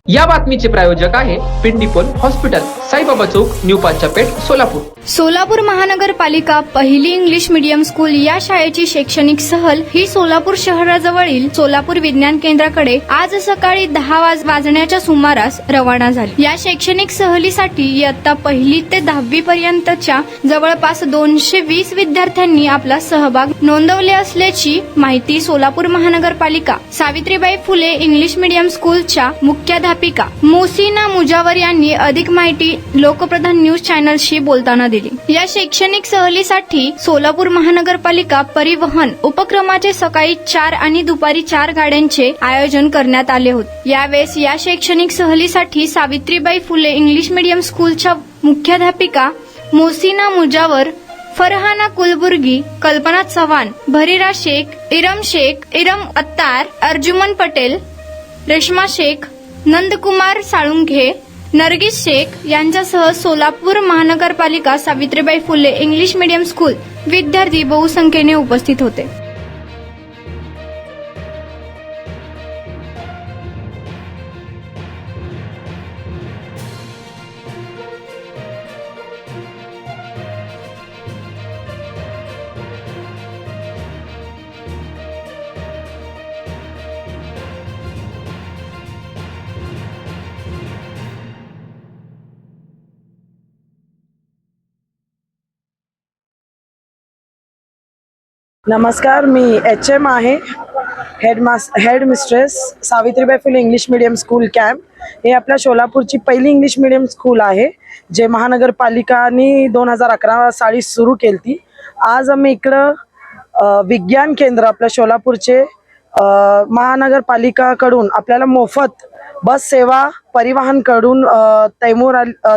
या बातमीचे प्रायोजक आहे पिंडीपोल हॉस्पिटल, साईबाबा चौक, न्यू पाचापेठ, सोलापूर. सोलापूर महानगरपालिका पहिली इंग्लिश मीडियम स्कूल या शाळेची शैक्षणिक सहल ही सोलापूर शहराजवळील सोलापूर विज्ञान केंद्राकडे आज सकाळी 10 वाजण्याच्या सुमारास रवाना झाली. या शैक्षणिक सहलीसाठी इयत्ता पहिली ते 10वी पर्यंतच्या जवळपास 220 विद्यार्थ्यांनी आपला सहभाग नोंदवले असल्याची माहिती सोलापूर महानगरपालिका सावित्रीबाई फुले इंग्लिश मीडियम स्कूलच्या मुख्याध्यापिका मोसिना मुजावर यांनी अधिक माहिती लोकप्रधान न्यूज चॅनलशी बोलताना दिली. या शैक्षणिक सहलीसाठी सोलापूर महानगरपालिका परिवहन उपक्रमाचे सकाळी 4 आणि दुपारी 4 गाड्यांचे आयोजन करण्यात आले होते. यावेळेस या शैक्षणिक सहलीसाठी सावित्रीबाई फुले इंग्लिश मीडियम स्कूलच्या मुख्याध्यापिका मोसिना मुजावर, फरहाना कुलबुर्गी, कल्पना चव्हाण, भरीरा शेख, इरम अत्तार, अर्जुमन पटेल, रेश्मा शेख, नंदकुमार साळुंखे, नरगिस शेख यांच्यासह सोलापूर महानगरपालिका Savitribai Phule English medium school विद्यार्थी बहुसंख्येने उपस्थित होते. नमस्कार, मी HM आहे, head mistress Savitribai Phule English medium school camp. हे आपल्या सोलापूरची पहिली इंग्लिश मीडियम स्कूल आहे, जे महानगरपालिकाने 2011 साली सुरू केली ती. आज आम्ही इकडं विज्ञान केंद्र आपल्या सोलापूरचे महानगरपालिकाकडून आपल्याला मोफत बस सेवा परिवहनकडून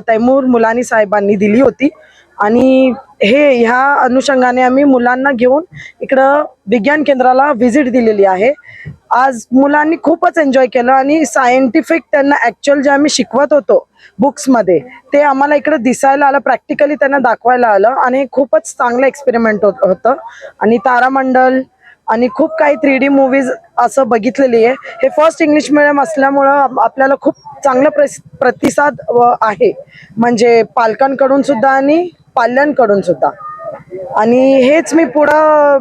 तैमूर मुलानी साहेबांनी दिली होती. आणि ह्या अनुषंगाने आम्ही मुलांना घेऊन इकडं विज्ञान केंद्राला व्हिजिट दिलेली आहे. आज मुलांनी खूपच एन्जॉय केलं आणि सायंटिफिक त्यांना ॲक्च्युअल जे आम्ही शिकवत होतो बुक्समध्ये ते आम्हाला इकडं दिसायला आलं, प्रॅक्टिकली त्यांना दाखवायला आलं आणि खूपच चांगलं एक्सपेरिमेंट होतं. आणि तारामंडल आणि खूप काही 3D मूवीज असं बघितलेली आहे. हे फर्स्ट इंग्लिश मिडियम असल्यामुळं आपल्याला खूप चांगला प्रतिसाद आहे, म्हणजे पालकांकडून सुद्धा आणि पाल्यांकडून सुद्धा. आणि हेच मी पुढं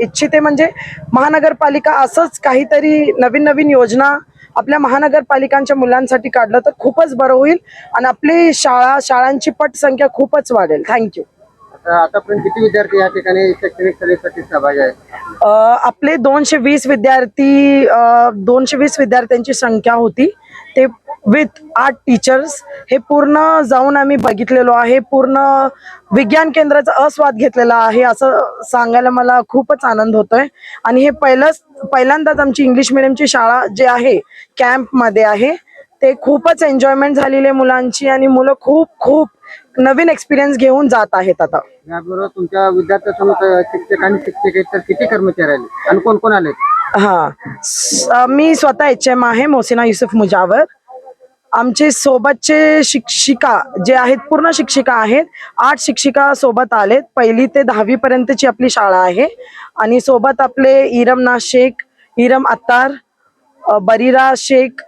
इच्छिते, म्हणजे महानगरपालिका असंच काहीतरी नवीन नवीन योजना आपल्या महानगरपालिकांच्या मुलांसाठी काढलं तर खूपच बरं होईल आणि आपली शाळांची पटसंख्या खूपच वाढेल. थँक्यू. आतापर्यंत किती विद्यार्थी या ठिकाणी शैक्षणिक सहलीसाठी सहभागी आहेत? आपले 220 विद्यार्थ्यांची संख्या होती, ते विथ 8 टीचर्स. हे पूर्ण जाऊन आम्ही बघितलेलो आहे, पूर्ण विज्ञान केंद्राचा आस्वाद घेतलेला आहे असं सांगायला मला खूपच आनंद होतोय. आणि हे पहिल्यांदाच आमची इंग्लिश मिडियमची शाळा जे आहे कॅम्पमध्ये आहे, ते खूपच एन्जॉयमेंट झालेली आहे मुलांची आणि मुलं खूप नवीन एक्सपिरियन्स घेऊन जात आहेत. आता याबरोबर तुमच्या विद्यार्थ्यांसोबत शिक्षक आणि शिक्षक तर किती कर्मचारी आले आणि कोण कोण आले? मी स्वतः HM आहे, मोसिना युसुफ मुजावर. आमचे सोबतचे शिक्षिका जे आहेत पूर्ण शिक्षिका आहेत, 8 शिक्षिका सोबत आलेत. 1ली ते 10वी पर्यंतची आपली शाळा आहे. आणि सोबत आपले इरम अत्तार, बरीरा शेख,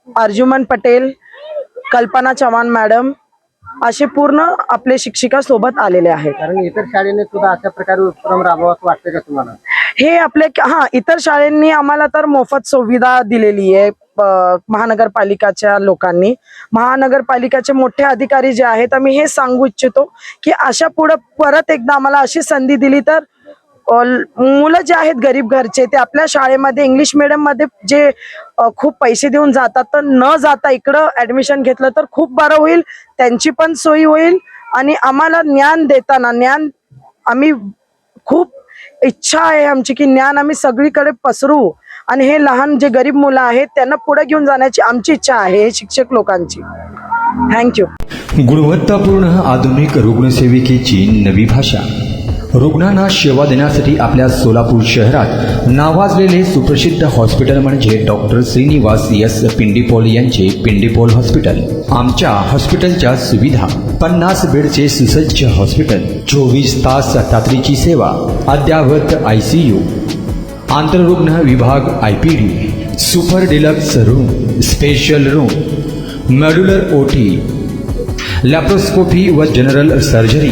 अर्जुमन पटेल, कल्पना चव्हाण मॅडम असे पूर्ण आपले शिक्षिका सोबत आलेले आहेत. कारण इतर शाळेने सुद्धा अशा प्रकारे उपक्रम राबवा असं वाटतं का तुम्हाला? हे आपले इतर शाळांनी आम्हाला तर मोफत सुविधा दिलेली आहे. महानगरपालिकाच्या लोकांनी, महानगरपालिकाचे मोठे अधिकारी जे आहेत, आम्ही हे सांगू इच्छितो की अशा पुढे परत एकदा आम्हाला अशी संधी दिली तर मुलं जे आहेत गरीब घरचे, ते आपल्या शाळेमध्ये इंग्लिश मिडियम मध्ये जे खूप पैसे देऊन जातात तर न जाता इकडं ऍडमिशन घेतलं तर खूप बरं होईल, त्यांची पण सोयी होईल. आणि आम्हाला ज्ञान आम्ही खूप इच्छा आहे आमची की ज्ञान आम्ही सगळीकडे पसरू आणि हे लहान जे गरीब मुलं आहेत त्यांना पुढे घेऊन जाण्याची आमची इच्छा आहे शिक्षक लोकांची. थँक्यू. गुणवत्तापूर्ण आधुनिक रुग्णसेविकेची नवी भाषा. रुग्णांना सेवा देण्यासाठी आपल्या सोलापूर शहरात नावाजलेले सुप्रसिद्ध हॉस्पिटल म्हणजे डॉक्टर श्रीनिवास एस पिंडीपोल यांचे पिंडीपोल हॉस्पिटल. आमच्या हॉस्पिटलच्या सुविधा: 50 बेडचे सुसज्ज हॉस्पिटल, 24 तास तातडीची सेवा, अद्ययावत ICU, आंतररुग्ण विभाग, IPD, super deluxe room, special room, modular ओटी, लॅप्रोस्कोपी व जनरल सर्जरी,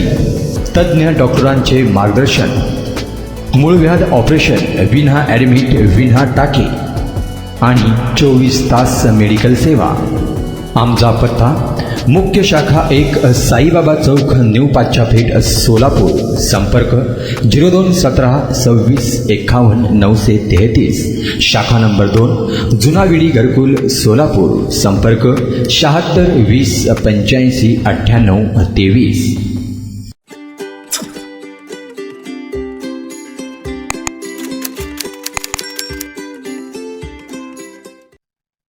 तज्ज्ञ डॉक्टरांचे मार्गदर्शन, मूळव्याध ऑपरेशन विना ॲडमिट विना टाके आणि 24 तास मेडिकल सेवा. आमचा पत्ता मुख्य शाखा 1 साईबाबा चौक न्यू पाच्छापेठ सोलापूर. संपर्क 0217 26 51 933. शाखा नंबर 2 जुना विडी घरकुल सोलापूर. संपर्क 76 20 85 98 23.